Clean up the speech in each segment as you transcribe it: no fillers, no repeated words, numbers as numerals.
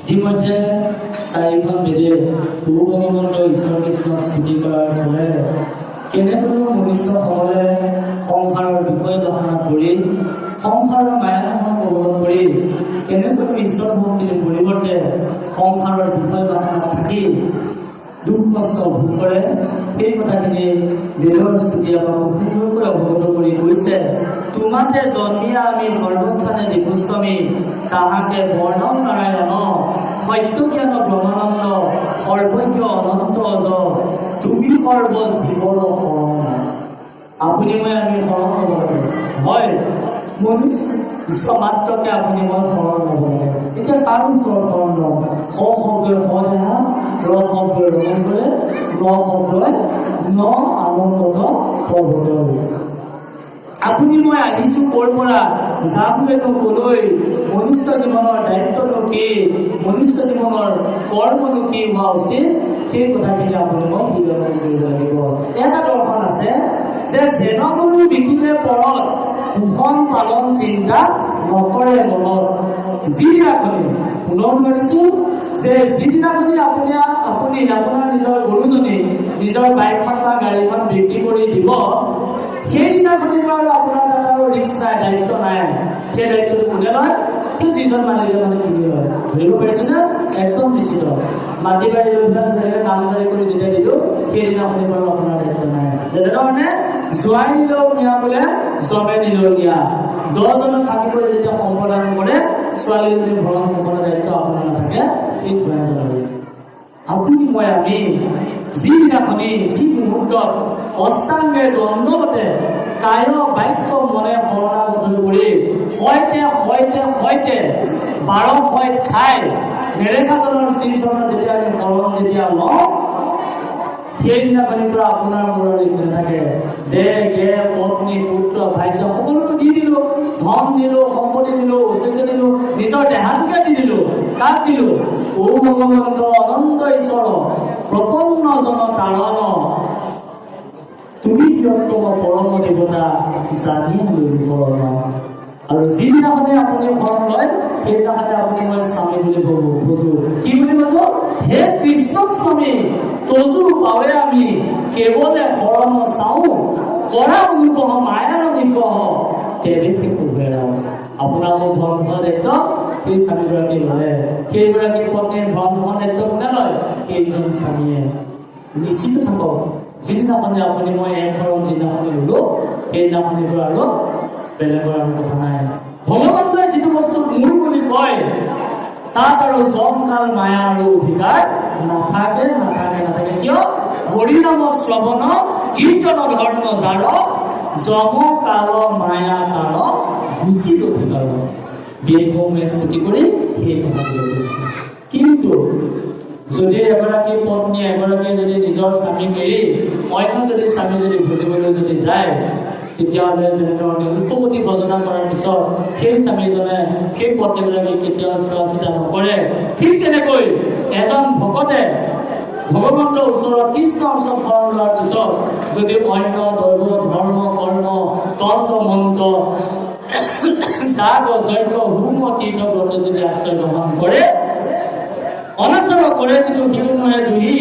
ইতিমধ্যে চাৰিখন বেদে প্ৰভু ভগৱন্ত ঈশ্বৰ কৃষ্ণক স্তুতি কৰাৰ চলে কেনেকৈ মনুষ্যসকলে সংসাৰৰ বিষয় দৰ্শনা কৰি সংসাৰৰ মায়াসমূহ প্ৰৱৰ্তন কৰি কেনেকৈ ঈশ্বৰ ভক্তিৰ পৰিৱৰ্তে সংসাৰৰ বিষয় দৰ্শনা থাকি দুখ কষ্ট ভোগ কৰে সেই কথাখিনি বেদৰ স্তুতি আমাক সুন্দৰকৈ অৱগত কৰি কৈছে। তোমাতে জন্মিয়া আমি সৰ্বক্ষণে দেখোস্বামী তাহাকে বৰ্ণম নাৰায়ণ সত্য জ্ঞান ব্ৰহ্মানন্দ সৰ্বজ্ঞ অনন্ত অজ তুমি সৰ্ব জীৱৰ শৰণ। আপুনি মই আমি শৰণ ল'ব লাগে হয় মনুষ্য মাত্ৰকে আপুনি মই শৰণ ল'ব লাগে। এতিয়া কাৰো ওচৰত শৰণ ল'ম স শব্দই স দেহা ৰ শব্দই ৰমণ কৰে ন শব্দই ন আনন্দত প্ৰৱৰ্ত। আপুনি মই আহিছোঁ ক'ৰ পৰা যামগৈনো ক'লৈ মনুষ্য জীৱনৰ দায়িত্বনো কি মনুষ্য জীৱনৰ কৰ্মনো কি হোৱা উচিত সেই কথাখিনি আপুনি মই বিবেচনা কৰিব লাগিব। এটা দৰ্শন আছে যে জেনগৰু বিকিলে পৰত কুশন পালন চিন্তা নকৰে মনত। যিদিনাখনি পুনৰ ধৰিছোঁ যে যিদিনাখনি আপুনি আপোনাৰ নিজৰ গৰুজনী নিজৰ বাইকখন বা গাড়ীখন বিক্ৰী কৰি দিব সেইদিনাখনি বাৰু আপোনাৰ তাত আৰু ৰিস্ক নাই দায়িত্ব নাই। সেই দায়িত্বটো কোনে লয় যিজন মালিকে মানে কিনি লয়। ধৰিব পাৰিছেনে? একদম নিশ্চিত। মাটি বাৰী যেনেকৈ নামজাৰি কৰি যেতিয়া দিলোঁ সেইদিনাখনি বাৰু আপোনাৰ দায়িত্ব নাই। যেনেধৰণে জোৱাই নিলেও নিয়া বোলে জমে নিলেও নিয়া 10জনক থাকি কৰি যেতিয়া সম্পাদন কৰে ছোৱালীজনীৰ ভৰণ পোষণৰ দায়িত্ব আপোনাৰ নাথাকে সেই জোৱাইজনৰ। আপুনি মই আমি যিদিনাখনি যি মুহূৰ্তত অষ্টাংগে দ্বন্দ্বতে কায় বাক্য মনে শৰণাগত কৰি সৈতে 12 সৈত খাই নেৰেখাজনৰ শ্ৰীচৰণৰ যেতিয়া আমি শৰণ যেতিয়া লওঁ সেইদিনাখনিৰ পৰা আপোনাৰ মূৰৰ একো নাথাকে। দেহ গে পত্নী পুত্ৰ ভাইজ সকলোকে দি দিলোঁ ধন দিলোঁ সম্পত্তি দিলোঁ ঐশ্বৰ্য দিলোঁ নিজৰ দেহাটোকে দি দিলোঁ। কাক দিলোঁ? ও ভগৱন্ত অনন্ত ঈশ্বৰ প্ৰপন্ন জন তাৰণ তুমি ব্যক্তম পৰম দেৱতা জানি শৰণ। আৰু যিদিনাখনে আপুনি শৰণ লয় সেইদিনাখনে আপুনি মই স্বামী বুলি বুজো। কি বুলি কৈছো? হে কৃষ্ণ স্বামী তজু পাৱে আমি কেৱলে শৰণ চাওঁ কৰা অনুগ্ৰহ মায়াৰ নিগ্ৰহ তেৱে কুবেৰা। আপোনাৰ মোৰ ভ্ৰমণ দায়িত্ব সেই স্বামীগৰাকী লয়। সেইগৰাকী পত্নীৰ ভ্ৰমণ দায়িত্ব কোনে লয়? সেইজন স্বামীয়ে। নিশ্চিত থাকক যিদিনাখনে আপুনি মই এক শৰণ যিদিনাখনি ল'লো সেইদিনাখনিৰ পৰা আৰু বেলেগৰ আৰু কথা নাই। ভগৱন্তই যিটো বস্তু মোৰ বুলি কয় তাত আৰু জম কাল মায়া আৰু অধিকাৰ নাথাকে। কিয়? হৰিনাম শ্ৰৱণ কীৰ্তন ধৰ্ম যাৰ জম কাল মায়া কাল উচিত অধিকাৰ বেদসমূহে স্তুতি কৰি সেই কথাটো কৈছে। কিন্তু যদি এগৰাকী পত্নীয়ে এগৰাকীয়ে যদি নিজৰ স্বামীক এৰি অন্য যদি স্বামী যদি বুজিবলৈ যদি যায় তেতিয়াহ'লে যেনেধৰণে ৰূপৱতী ভজনা কৰাৰ পিছত সেই স্বামীজনে সেই পত্নীগৰাকীক কেতিয়াও চোৱা চিতা নকৰে ঠিক তেনেকৈ এজন ভকতে ভগৱন্তৰ ওচৰত কৃষ্ণৰ ওচৰত শৰণ লোৱাৰ পিছত যদি অন্য দৈৱ ধৰ্ম কৰ্ম তন্ত্ৰ মন্ত্ৰ যাগ যজ্ঞ হোম তীৰ্থ ব্ৰত যদি আশ্ৰয় গ্ৰহণ কৰে অনাচৰ কৰে যিটো শিশুমহে দুহি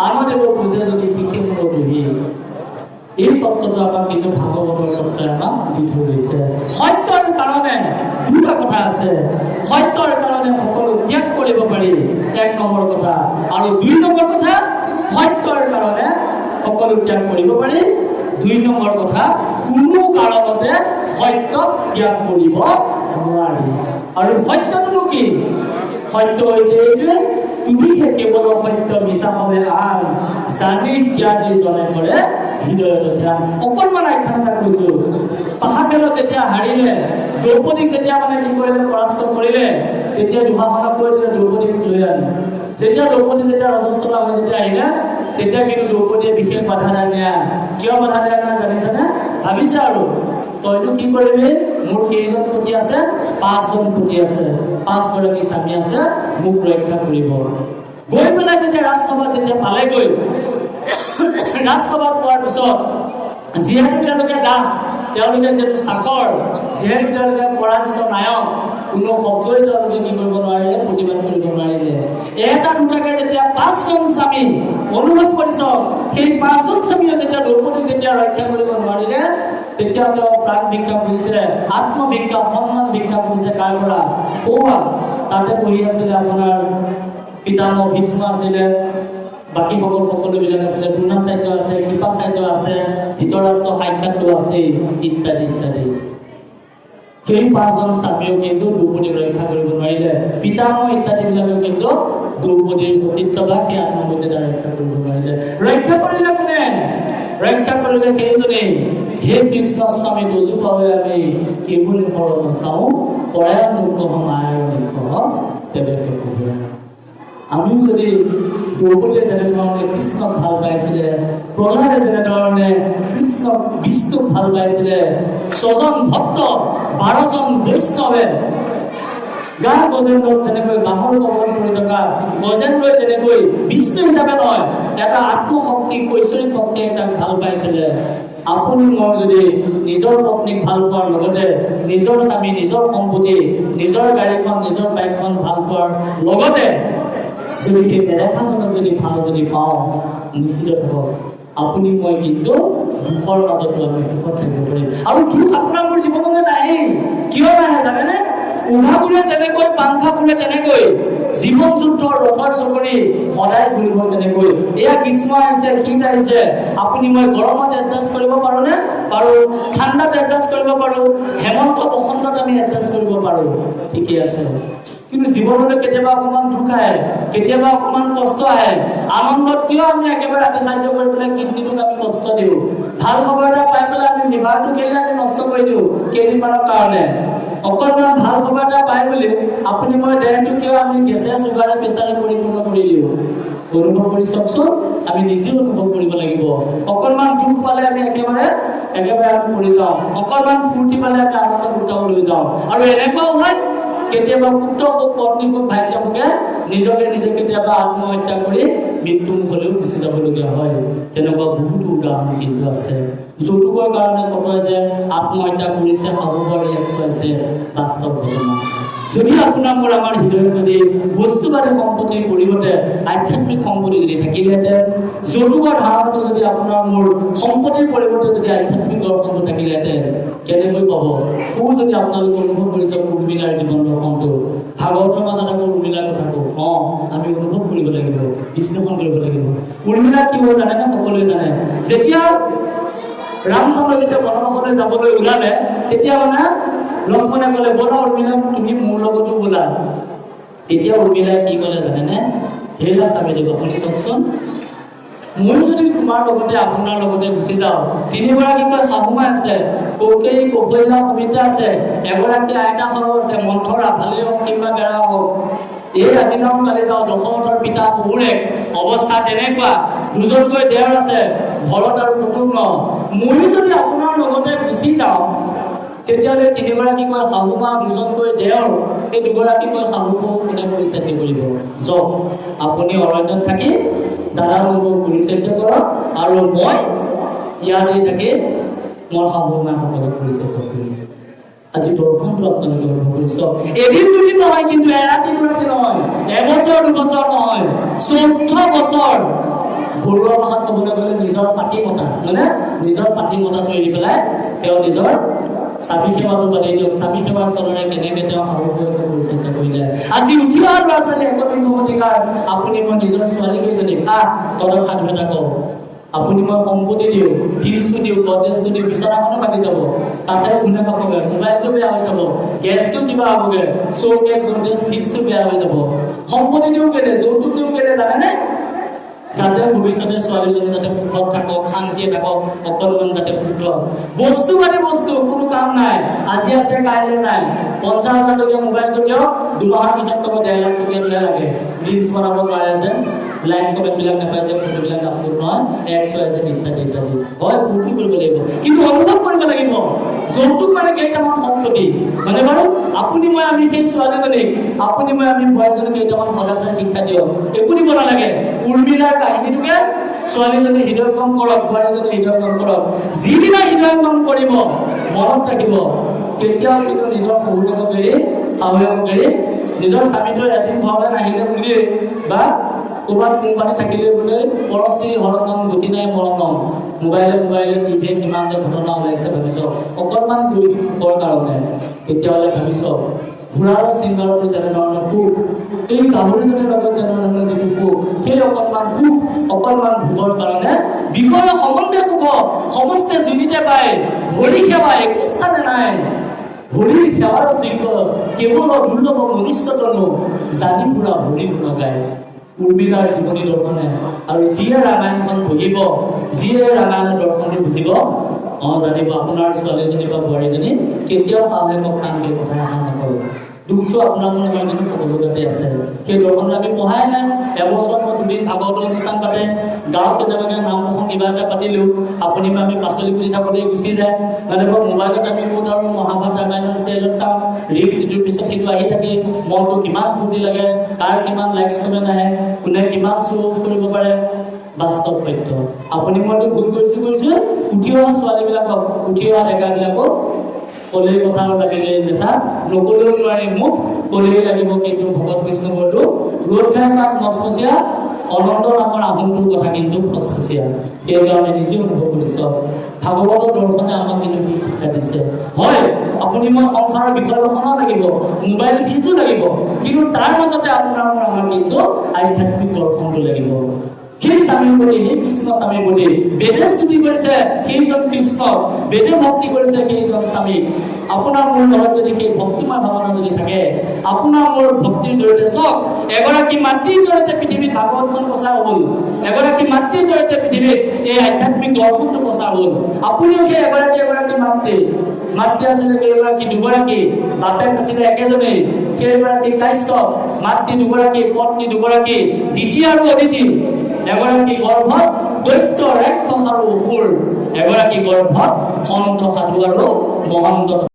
আনদেৱ পূজে যদি শিশুমূল দুহি। এই তত্ত্বটো আমাক কিন্তু ভাগৱতৰ তত্ত্বই আমাক দি থৈ গৈছে। সত্যৰ কাৰণে দুটা কথা আছে। সত্যৰ কাৰণে সকলো ত্যাগ কৰিব পাৰি 1 নম্বৰ কথা, আৰু 2 নম্বৰ কথা সত্যৰ কাৰণে সকলো ত্যাগ কৰিব পাৰি 2 নম্বৰ কথা কোনো কাৰণতে সত্য ত্যাগ কৰিব নোৱাৰি। আৰু সত্যটো কি? সত্য হৈছে এইটোৱে তুমিহে কেৱল সত্য মিছা হবে আন জানি ত্যাগী জনে কৰে হৃদয়ত ধ্যান। অকণমান আখ্যান এটা কৈছো। পাশা খেলত যেতিয়া হাৰিলে দ্ৰৌপদীক যেতিয়া মানে কি কৰিলে পৰাস্ত কৰিলে তেতিয়া দুঃশাসনক কৈ দিলে দ্ৰৌপদীক লৈ আনি। যেতিয়া দ্ৰৌপদী যেতিয়া ৰজস্বলা হৈ যেতিয়া আহিলে তেতিয়া কিন্তু দ্ৰৌপদীয়ে বিশেষ বাধা দিয়া। কিয় বাধা দিয়া নাই জানিছেনে? ভাবিছে আৰু তইতো কি কৰিবি মোৰ কেইজন পতি আছে 5জন পতি আছে 5গৰাকী স্বামী আছে মোক ৰক্ষা কৰিব। গৈ পেলাই যেতিয়া ৰাজসভাত যেতিয়া পালেগৈ ৰাজসভাত পোৱাৰ পিছত যিহেতু তেওঁলোকে দাস তেওঁলোকে যিহেতু চাকৰ যিহেতু তেওঁলোকে পৰাজিত নায়ক কোনো শব্দই তেওঁলোকে কি কৰিব নোৱাৰিলে, প্ৰতিবাদ কৰিব নোৱাৰিলে। এটা দুটাকে যেতিয়া 5জন স্বামী অনুভৱ কৰিছ, সেই 5জন স্বামীয়ে যেতিয়া দ্ৰৌপদীক যেতিয়া ৰক্ষা কৰিব নোৱাৰিলে, তেতিয়া তেওঁ প্ৰাণ ভিক্ষা কৰিছে, আত্মভিক্ষা, সন্মান ভিক্ষা কৰিছে। কাৰ পৰা? কোৱা তাতে বহি আছিলে আপোনাৰ পিতামহ ভীষ্ম আছিলে, বাকী সকলোবিলাক আছিলে, দ্ৰোণাচাৰ্য আছে, কৃপাচাৰ্য আছে, ধৃতৰাষ্ট্ৰ সাক্ষাৎ আছে, ইত্যাদি ইত্যাদি। সেই 5জন স্বামীয়েও কিন্তু দ্ৰৌপদীক ৰক্ষা কৰিব নোৱাৰিলে। পিতামহ ইত্যাদি বিলাকেও কিন্তু দ্ৰৌপদীৰ সতীত্ব বা সেই আত্মমৰ্যাদা ৰক্ষা কৰিব নোৱাৰিলে। ৰক্ষা কৰিলে কোনে? ৰক্ষা কৰিলে সেইজনেই, হে কৃষ্ণ স্বামী দোজোপাৱে আমি কেৱল শৰণ চাওঁ, পৰায়ণ মুখ মায়াৰ নিগ্ৰহ তেৱেকে কবুৰা। আমিও যদি দ্ৰৌপদীয়ে যেনেধৰণে কৃষ্ণক ভাল পাইছিলে, প্ৰহ্লাদে যেনেধৰণে কৃষ্ণক বিষ্ণুক ভাল পাইছিলে, 6জন ভক্ত 12জন বৈষ্ণৱে গা গজেন্দ্ৰক তেনেকৈ বাহৰ কবল কৰি থকা গজেন্দ্ৰই তেনেকৈ বিষ্ণু হিচাপে নহয়, এটা আত্মশক্তি, ঐশ্বৰিক শক্তি তাক ভাল পাইছিলে। আপুনি মই যদি নিজৰ পত্নীক ভাল পোৱাৰ লগতে নিজৰ স্বামী, নিজৰ সম্পত্তি, নিজৰ গাড়ীখন, নিজৰ বাইকখন ভাল পোৱাৰ লগতে যদি সেই নেদেখাজনক যদি ভাল যদি পাওঁ, নিশ্চিত থাকক আপুনি মই কিন্তু দুখৰ মাজতো আমি সুখত থাকিব পাৰিম। আৰু দুখ আপোনাৰ মোৰ জীৱনলৈ নাহে। কিয় নাহে জানেনে? উধাবোৰে যেনেকৈ, পাংখাবোৰে তেনেকৈ জীৱন যুদ্ধৰ ৰথৰ চকৰি সদায় ঘূৰিব তেনেকৈ। এয়া গ্ৰীষ্ম আহিছে, শীত আহিছে, আপুনি মই গৰমত এডজাষ্ট কৰিব পাৰোঁনে? পাৰোঁ। ঠাণ্ডাত এডজাষ্ট কৰিব পাৰোঁ, হেমন্ত বসন্তত আমি এডজাষ্ট কৰিব পাৰোঁ, ঠিকেই আছে। কিন্তু জীৱনলৈ কেতিয়াবা অকণমান দুখ আহে, কেতিয়াবা অকণমান কষ্ট আহে। আনন্দত কিয় আমি একেবাৰে ৰাতি সাহায্য কৰি পেলাই কিডনীটোক আমি কষ্ট দিওঁ? ভাল খবৰ এটা পাই পেলাই আমি লিভাৰটো কেলে আমি নষ্ট কৰি দিওঁ কেইদিনমানৰ কাৰণে? অকণমান ভাল খবৰ এটা পাই বুলি আপুনি মই দেহটো কিয় আমি গেছে, চুগাৰে, প্ৰেছাৰে পৰিপূৰ্ণ কৰি দিওঁ? অনুভৱ কৰি চাওকচোন, আমি নিজেও অনুভৱ কৰিব লাগিব। অকণমান দুখ পালে আমি একেবাৰে আমি পৰি যাওঁ, অকণমান ফূৰ্তি পালে আমি আনন্দ গোটাও লৈ যাওঁ। আৰু এনেকুৱাও হয় কেতিয়াবা পুত্ৰ হোক, পত্নী হোক, ভাইজা হোকে নিজকে নিজে কেতিয়াবা আত্মহত্যা কৰি মৃত্যু মুখলৈও গুচি যাবলগীয়া হয়। তেনেকুৱা বহুতো উদাহৰণ কিন্তু আছে। যৌতুকৰ কাৰণে কয় যে আত্মহত্যা কৰিছে শাহুবৰ এক্সপাইছে বাস্তৱ ঘটনা। যদি আপোনাৰ মোৰ আমাৰ হৃদয়ত যদি বস্তুবাদী সম্পত্তিৰ পৰিৱৰ্তে আধ্যাত্মিক সম্পত্তি যদি থাকিলেহেঁতেন, যৌতুকৰ ধাৰণাটো যদি আপোনাৰ মোৰ সম্পত্তিৰ পৰিৱৰ্তে যদি আধ্যাত্মিক দৰ্শনটো থাকিলেহেঁতেন, কেনেকৈ পাব? সু যদি আপোনালোকে অনুভৱ কৰিছে উৰ্মিলাৰ জীৱন দৰ্শনটো, ভাগৱতৰ মাজত আকৌ উৰ্মিলাৰ কথা কওঁ, আমি অনুভৱ কৰিব লাগিব, বিশ্লেষণ কৰিব লাগিব। উৰ্মিলা কি হ'ল জানে? সকলোৱে জানে। যেতিয়া ৰামচন্দ্ৰ যেতিয়া বনবাসলৈ যাবলৈ ওলালে, তেতিয়া মানে লক্ষ্মণে ক'লে, ব'লা উৰ্মিলা, তুমি মোৰ লগতো ব'লা। তেতিয়া উৰ্মিলাই কি ক'লে জানেনে? হেলা চাবি দিব, শুনি চাওকচোন, মই যদি তোমাৰ লগতে আপোনাৰ লগতে গুচি যাওঁ, 3গৰাকীকৈ শাহুমা আছে, কৌকেয়ী, কৌশল্যা, সমিতা আছে, এগৰাকী আইতাসহ আছে, মন্থৰা, ভালেই হওক কিংবা বেয়া হওক, এই আজি যাওঁ কালি যাওঁ, দশৰথৰ পিতা শহুৰেক অৱস্থা তেনেকুৱা, 2জনকৈ দেওৰ আছে, ভৰত আৰু শত্ৰুঘ্ন। ময়ো যদি আপোনাৰ লগতে গুচি যাওঁ, তেতিয়াহ'লে 3গৰাকীকৈ শাহুমা, 2জনকৈ দেওৰ, এই 2গৰাকীকৈ শাহুকো কোনে পৰিচাৰ্য কৰিব? যাওক, আপুনি অৰণ্যত থাকি দাদালোকক পৰিচৰ্যা কৰক, আৰু মই ইয়াতে থাকি মোৰ শাহুমাসকলক পৰিচৰ্যা কৰিম। আজি দৰ্শনটো আপোনালোকে অনুভৱ কৰিছে। এদিন দুদিন নহয়, কিন্তু এৰাতি দুৰাতি নহয়, এবছৰ দুবছৰ নহয়, 14 বছৰ। ঘৰুৱা ভাষাত ক'বলৈ গ'লে নিজৰ পাতি মতা, মানে নিজৰ পাতি মতাটো এৰি পেলাই তেওঁ নিজৰ স্বামী সেৱাটো বাদেই দিয়ক, স্বামী সেৱাৰ চলৰে কেনেকৈ তেওঁ শাহুৱেকক পৰিচৰ্যা কৰিলে। আজি উঠি অহা ল'ৰা ছোৱালী 21 শতিকাৰ আপুনি মই নিজৰ ছোৱালীকেইজনীক তলত সাধু এটা কওঁ, আপুনি মই সম্পত্তি দিওঁ, ফিজটো দিওঁ, গডৰেজটো দিওঁ, বিচনাখনো বাকি যাব, তাতে কোনে খাবগৈ, মোবাইলটো বেয়া হৈ যাব, গেছটো কিবা হ'বগৈ, চৌকেছ, গডৰেজ, ফিজটো বেয়া হৈ যাব। সম্পত্তি দিওঁ কেলে, যৌতুক দিওঁ কেলে জানেনে? যাতে ভৱিষ্যতে ছোৱালীজনী যাতে সুখত থাকক, শান্তিয়ে থাকক, অকণমান যাতে সুখ। বস্তু মানে বস্তু, কোনো কাম নাই, আজি আছে কাইলৈ নাই। 50,000 টকীয়া মোবাইলটো দিয়ক, 2 মাহৰ পিছত ক'ব 1.5 লাখ টকীয়া দিয়া লাগে। ৰিলছ বনাব পাৰে যে, লাইক কমেণ্টবিলাক নাপায় যে, ফটোবিলাক আপলোড নহয়, এক্স হয় যে, ইত্যাদি ইত্যাদি। হয়, ফূৰ্তি কৰিব লাগিব, কিন্তু অনুভৱ কৰিব লাগিব। যৌতুক মানে কেইটামান সম্পত্তি, মানে বাৰু আপুনি মই আমি সেই ছোৱালীজনীক, আপুনি মই আমি বোৱাৰীজনীক কেইটামান সদাচাৰ শিক্ষা দিয়ক, একো দিব নালাগে। উৰ্মিলাৰ কাহিনীটোকে ছোৱালীজনী হৃদয়ঙ্গম কৰক, বোৱাৰীজনী হৃদয়ঙ্গম কৰক। যিদিনা হৃদয়ঙ্গম কৰিব, মনত ৰাখিব, কেতিয়াও কিন্তু নিজৰ শহুৰেকক এৰি শাহুৱেকৰি নিজৰ স্বামীটো এদিন ঘৰলৈ নাহিলে বুলি বা ক'ৰবাত কোম্পানী থাকিলে বোলে পৰস্ত্ৰী ঘৰত নাম গতি নাই মৰম নাম মোবাইলে টিভিয়ে কিমান যে ঘটনা ওলাইছে ভাবিছ অকণমান দুখৰ কাৰণে তেতিয়াহ'লে ভাবিছ ঘোঁৰাৰ চিংগাৰটো যেনেধৰণৰ সুখ এই গাহৰিজনীৰ লগত যেনেধৰণৰ যিটো সুখ সেই অকণমান সুখ অকণমান ভোগৰ কাৰণে বিষয় সমন্বয় সুখ সমস্তে জীৱিতে পায় হৰি সেৱা একো স্থানে নাই হৰিৰ সেৱাৰ যোগ্য কেৱল দুৰ্লভ মনুষ্যতনো জানি পুৰা হৰি গুণ গায় উৰ্মিলাৰ জীৱনী দৰ্শনে আৰু যিয়ে ৰামায়ণখন পঢ়িব যিয়ে ৰামায়ণৰ দৰ্শনটো বুজিব জানিব আপোনাৰ ছোৱালীজনী বা বোৱাৰীজনী কেতিয়াও শাহুৱেকক টানকৈ পঢ়াই অহা নকৰে দুখটো আপোনাৰ মনে কিন্তু সকলোতে আছে সেই দৰ্শন আমি পঢ়াই নাই এবছৰ মই দুদিন ভাগৱতৰ অনুষ্ঠান পাতে গাঁৱত কেনেবাকৈ নাম প্ৰসংগ কিবা এটা পাতিলেও আপুনি বা আমি পাচলি পুলি থাকোঁতেই গুচি যায় নাইবা মোবাইলত আমি ক'ত আৰু মহাভাৰত ৰামায়ণৰ চিৰিয়েল চাওঁ ৰিল চিটোৰ পিছত সেইটো আহি থাকে মনটো কিমান ফূৰ্তি লাগে কাৰ কিমান লাইকছ কমেণ্ট আহে কোনে কিমান শ্ব' কৰিব পাৰে বাস্তৱ সত্য আপুনি মইতো ভুল কৰিছোঁ উঠি অহা ছোৱালীবিলাকক উঠি অহা ডেকাবিলাকক কলেই কথা লাগিলে নেতা নকলেও নোৱাৰি মুখ কলেই লাগিব কিন্তু ভগত বিষ্ণু বৰদো ৰ'দ খাই তাক মচমচীয়া অনন্ত নামৰ আহোমটোৰ কথা কিন্তু ফচফচীয়া সেইকাৰণে নিজে অনুভৱ কৰিছোঁ ভাগৱতৰ দৰ্শনে আমাক কিন্তু কি শিক্ষা দিছে হয় আপুনি মই সংসাৰৰ বিষয় দৰ্শনো লাগিব মোবাইল ফিজো লাগিব কিন্তু তাৰ মাজতে আপোনাৰ আমাৰ কিন্তু আধ্যাত্মিক দৰ্শনটো লাগিব সেই স্বামীৰ প্ৰতি সেই কৃষ্ণ স্বামীৰ প্ৰতি বেদে স্তুতি কৰিছে সেইজন কৃষ্ণ বেদে ভক্তি কৰিছে সেইজন স্বামী আপোনাৰ মোৰ লগত যদি সেই ভক্তিময় ভাৱনা যদি থাকে আপোনাৰ মোৰ ভক্তিৰ জৰিয়তে চাওক এগৰাকী মাতৃৰ জৰিয়তে পৃথিৱীত ভাগৱতখন প্ৰচাৰ হ'ল এগৰাকী মাতৃৰ জৰিয়তে পৃথিৱীত এই আধ্যাত্মিক দৰ্শনটো প্ৰচাৰ হ'ল আপুনিও সেই এগৰাকী মাতৃ আছিলে কেইগৰাকী দুগৰাকী বাপেক আছিলে একেজনেই কেইগৰাকী কাশ্যপ মাতৃ দুগৰাকী পত্নী দুগৰাকী দ্বিতীয় আৰু অদিতি এগৰাকী গৰ্ভত দৈত্য ৰাক্ষস আৰু অসুৰ এগৰাকী গৰ্ভত সন্ত সাধু আৰু মহন্ত